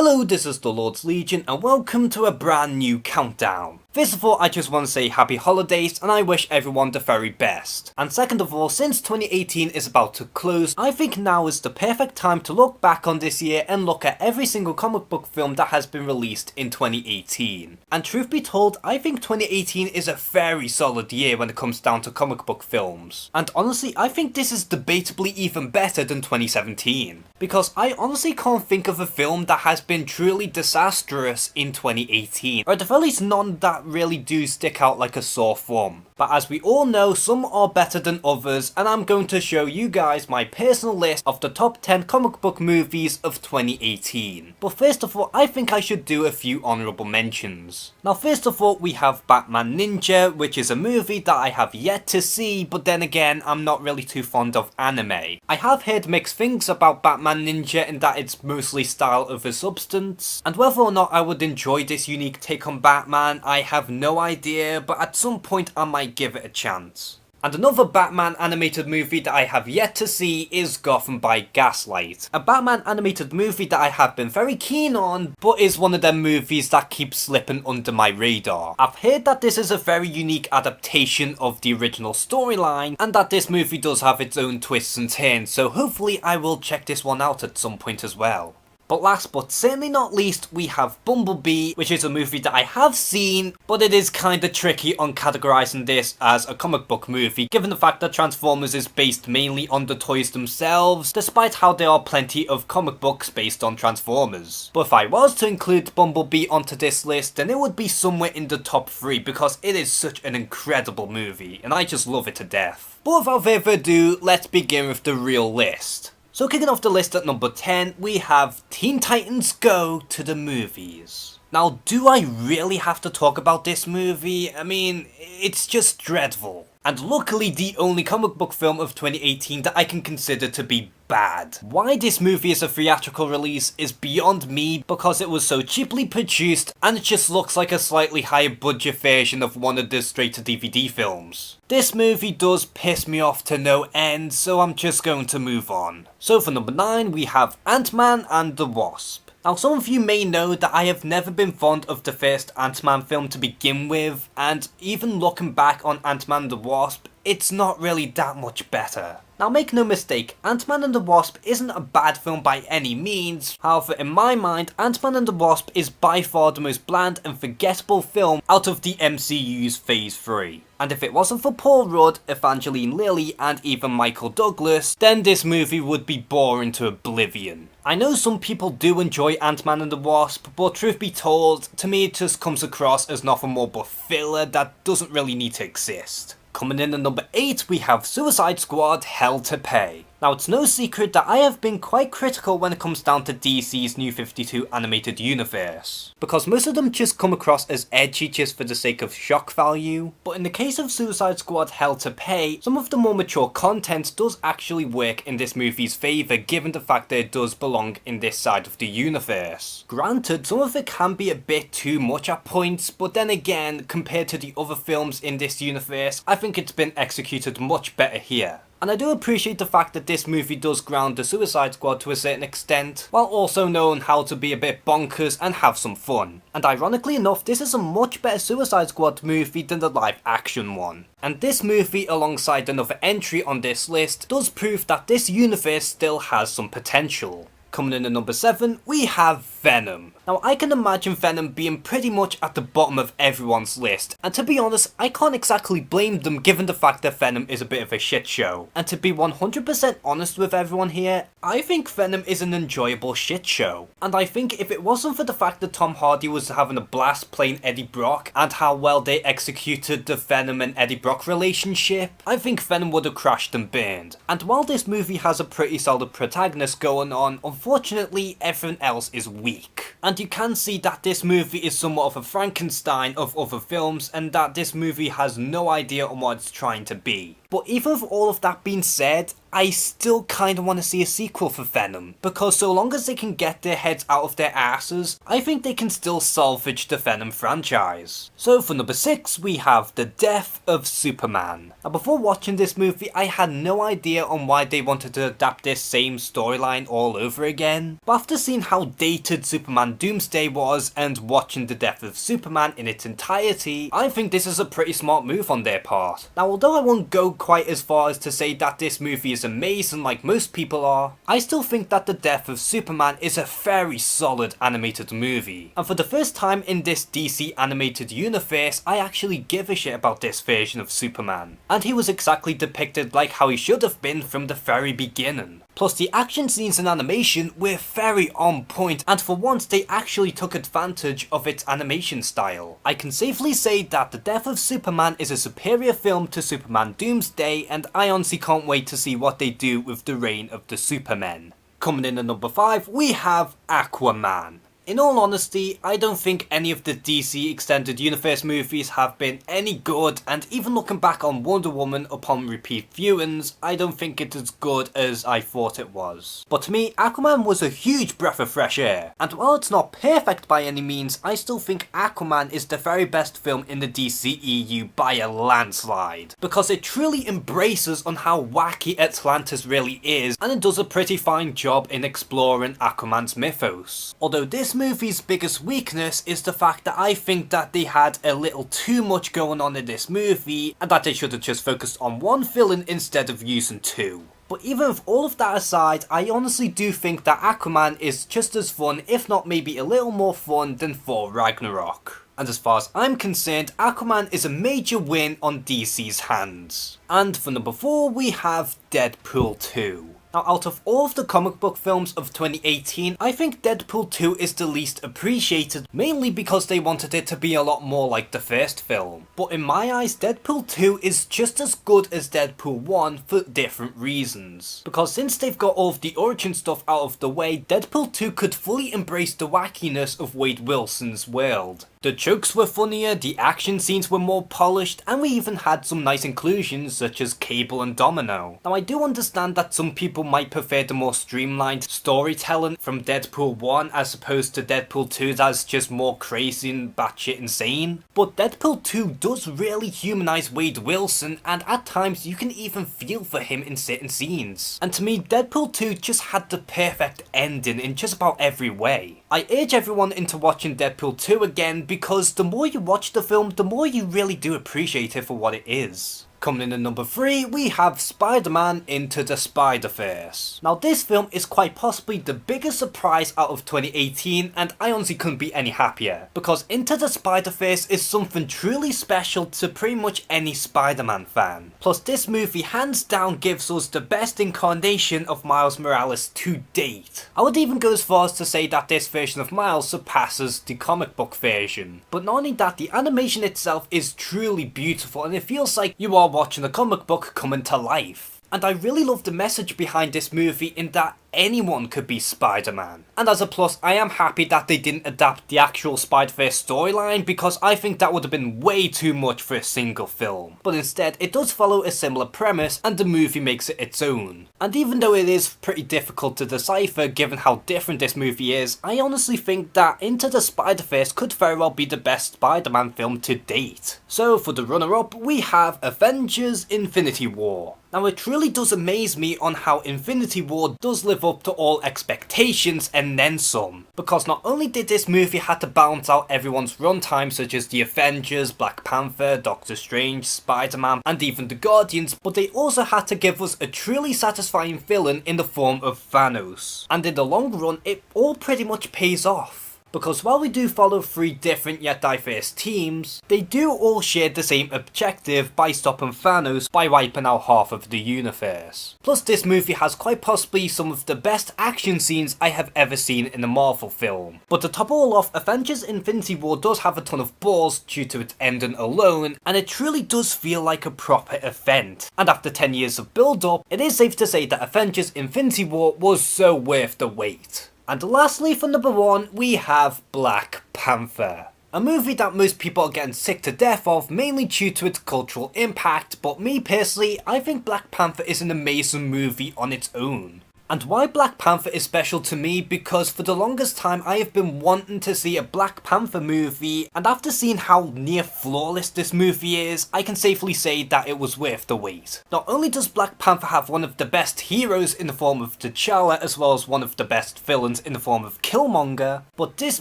Hello, this is the Lord's Legion and welcome to a brand new countdown. First of all, I just want to say happy holidays and I wish everyone the very best. And second of all, since 2018 is about to close, I think now is the perfect time to look back on this year and look at every single comic book film that has been released in 2018. And truth be told, I think 2018 is a very solid year when it comes down to comic book films. And honestly, I think this is debatably even better than 2017. Because I honestly can't think of a film that has been truly disastrous in 2018, or at the very least none that really do stick out like a sore thumb. But as we all know, some are better than others, and I'm going to show you guys my personal list of the top 10 comic book movies of 2018. But first of all, I think I should do a few honourable mentions. Now first of all, we have Batman Ninja, which is a movie that I have yet to see, but then again, I'm not really too fond of anime. I have heard mixed things about Batman Ninja in that it's mostly style over substance, and whether or not I would enjoy this unique take on Batman, I have no idea, but at some point I might give it a chance. And another Batman animated movie that I have yet to see is Gotham by Gaslight. A Batman animated movie that I have been very keen on, but is one of them movies that keeps slipping under my radar. I've heard that this is a very unique adaptation of the original storyline, and that this movie does have its own twists and turns, so hopefully I will check this one out at some point as well. But last but certainly not least, we have Bumblebee, which is a movie that I have seen, but it is kinda tricky on categorizing this as a comic book movie, given the fact that Transformers is based mainly on the toys themselves, despite how there are plenty of comic books based on Transformers. But if I was to include Bumblebee onto this list, then it would be somewhere in the top 3, because it is such an incredible movie, and I just love it to death. But without further ado, let's begin with the real list. So kicking off the list at number 10, we have Teen Titans Go to the Movies. Now, do I really have to talk about this movie? I mean, it's just dreadful. And luckily the only comic book film of 2018 that I can consider to be bad. Why this movie is a theatrical release is beyond me, because it was so cheaply produced and it just looks like a slightly higher budget version of one of the straight to DVD films. This movie does piss me off to no end, so I'm just going to move on. So for number 9 we have Ant-Man and the Wasp. Now some of you may know that I have never been fond of the first Ant-Man film to begin with, and even looking back on Ant-Man and the Wasp, it's not really that much better. Now make no mistake, Ant-Man and the Wasp isn't a bad film by any means, however in my mind, Ant-Man and the Wasp is by far the most bland and forgettable film out of the MCU's Phase 3. And if it wasn't for Paul Rudd, Evangeline Lilly and even Michael Douglas, then this movie would be boring to oblivion. I know some people do enjoy Ant-Man and the Wasp, but truth be told, to me it just comes across as nothing more but filler that doesn't really need to exist. Coming in at number 8, we have Suicide Squad Hell to Pay. Now it's no secret that I have been quite critical when it comes down to DC's New 52 animated universe, because most of them just come across as edgy just for the sake of shock value, but in the case of Suicide Squad Hell to Pay, some of the more mature content does actually work in this movie's favour given the fact that it does belong in this side of the universe. Granted, some of it can be a bit too much at points, but then again, compared to the other films in this universe, I think it's been executed much better here. And I do appreciate the fact that this movie does ground the Suicide Squad to a certain extent, while also knowing how to be a bit bonkers and have some fun. And ironically enough, this is a much better Suicide Squad movie than the live action one. And this movie, alongside another entry on this list, does prove that this universe still has some potential. Coming in at number 7, we have Venom. Now I can imagine Venom being pretty much at the bottom of everyone's list, and to be honest, I can't exactly blame them given the fact that Venom is a bit of a shit show. And to be 100% honest with everyone here, I think Venom is an enjoyable shit show. And I think if it wasn't for the fact that Tom Hardy was having a blast playing Eddie Brock, and how well they executed the Venom and Eddie Brock relationship, I think Venom would have crashed and burned. And while this movie has a pretty solid protagonist going on, unfortunately everything else is weak. And you can see that this movie is somewhat of a Frankenstein of other films, and that this movie has no idea on what it's trying to be. But even with all of that being said, I still kinda wanna see a sequel for Venom, because so long as they can get their heads out of their asses, I think they can still salvage the Venom franchise. So for number 6, we have The Death of Superman. Now before watching this movie, I had no idea on why they wanted to adapt this same storyline all over again, but after seeing how dated Superman Doomsday was and watching The Death of Superman in its entirety, I think this is a pretty smart move on their part. Now although I won't go quite as far as to say that this movie is amazing like most people are, I still think that The Death of Superman is a very solid animated movie. And for the first time in this DC animated universe, I actually give a shit about this version of Superman. And he was exactly depicted like how he should have been from the very beginning. Plus the action scenes and animation were very on point, and for once they actually took advantage of its animation style. I can safely say that The Death of Superman is a superior film to Superman Doomsday, and I honestly can't wait to see what they do with the reign of the Supermen. Coming in at number 5, we have Aquaman. In all honesty, I don't think any of the DC Extended Universe movies have been any good, and even looking back on Wonder Woman upon repeat viewings, I don't think it's as good as I thought it was. But to me, Aquaman was a huge breath of fresh air, and while it's not perfect by any means, I still think Aquaman is the very best film in the DCEU by a landslide, because it truly embraces on how wacky Atlantis really is, and it does a pretty fine job in exploring Aquaman's mythos. Although this movie's biggest weakness is the fact that I think that they had a little too much going on in this movie, and that they should have just focused on one villain instead of using two. But even with all of that aside, I honestly do think that Aquaman is just as fun, if not maybe a little more fun, than Thor Ragnarok. And as far as I'm concerned, Aquaman is a major win on DC's hands. And for number 4, we have Deadpool 2. Now out of all of the comic book films of 2018, I think Deadpool 2 is the least appreciated, mainly because they wanted it to be a lot more like the first film. But in my eyes, Deadpool 2 is just as good as Deadpool 1 for different reasons. Because since they've got all of the origin stuff out of the way, Deadpool 2 could fully embrace the wackiness of Wade Wilson's world. The jokes were funnier, the action scenes were more polished, and we even had some nice inclusions such as Cable and Domino. Now I do understand that some people might prefer the more streamlined storytelling from Deadpool 1 as opposed to Deadpool 2 that's just more crazy and batshit insane. But Deadpool 2 does really humanize Wade Wilson, and at times you can even feel for him in certain scenes. And to me, Deadpool 2 just had the perfect ending in just about every way. I urge everyone into watching Deadpool 2 again, because the more you watch the film, the more you really do appreciate it for what it is. Coming in at number 3, we have Spider-Man Into the Spider-Verse. Now this film is quite possibly the biggest surprise out of 2018, and I honestly couldn't be any happier, because Into the Spider-Verse is something truly special to pretty much any Spider-Man fan. Plus this movie hands down gives us the best incarnation of Miles Morales to date. I would even go as far as to say that this version of Miles surpasses the comic book version. But not only that, the animation itself is truly beautiful, and it feels like you are watching a comic book coming to life. And I really love the message behind this movie in that anyone could be Spider-Man. And as a plus, I am happy that they didn't adapt the actual Spider-Verse storyline, because I think that would have been way too much for a single film. But instead, it does follow a similar premise, and the movie makes it its own. And even though it is pretty difficult to decipher given how different this movie is, I honestly think that Into the Spider-Verse could very well be the best Spider-Man film to date. So for the runner-up, we have Avengers Infinity War. Now it truly does amaze me on how Infinity War does live up to all expectations and then some. Because not only did this movie have to balance out everyone's runtime such as the Avengers, Black Panther, Doctor Strange, Spider-Man and even the Guardians, but they also had to give us a truly satisfying villain in the form of Thanos. And in the long run, it all pretty much pays off. Because while we do follow 3 different yet diverse teams, they do all share the same objective by stopping Thanos by wiping out half of the universe. Plus this movie has quite possibly some of the best action scenes I have ever seen in a Marvel film. But to top all off, Avengers Infinity War does have a ton of balls due to its ending alone, and it truly does feel like a proper event. And after 10 years of build up, it is safe to say that Avengers Infinity War was so worth the wait. And lastly for number 1, we have Black Panther. A movie that most people are getting sick to death of, mainly due to its cultural impact, but me personally, I think Black Panther is an amazing movie on its own. And why Black Panther is special to me, because for the longest time I have been wanting to see a Black Panther movie, and after seeing how near flawless this movie is, I can safely say that it was worth the wait. Not only does Black Panther have one of the best heroes in the form of T'Challa, as well as one of the best villains in the form of Killmonger, but this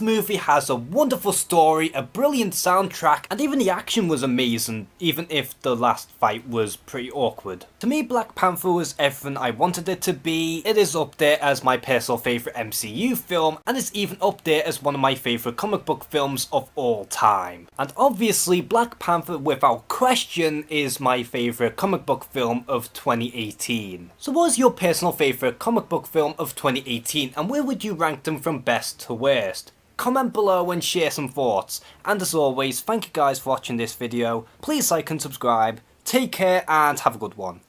movie has a wonderful story, a brilliant soundtrack, and even the action was amazing, even if the last fight was pretty awkward. To me, Black Panther was everything I wanted it to be. It is up there as my personal favourite MCU film, and it's even up there as one of my favourite comic book films of all time. And obviously Black Panther, without question, is my favourite comic book film of 2018. So what is your personal favourite comic book film of 2018, and where would you rank them from best to worst? Comment below and share some thoughts, and as always, thank you guys for watching this video. Please like and subscribe, take care and have a good one.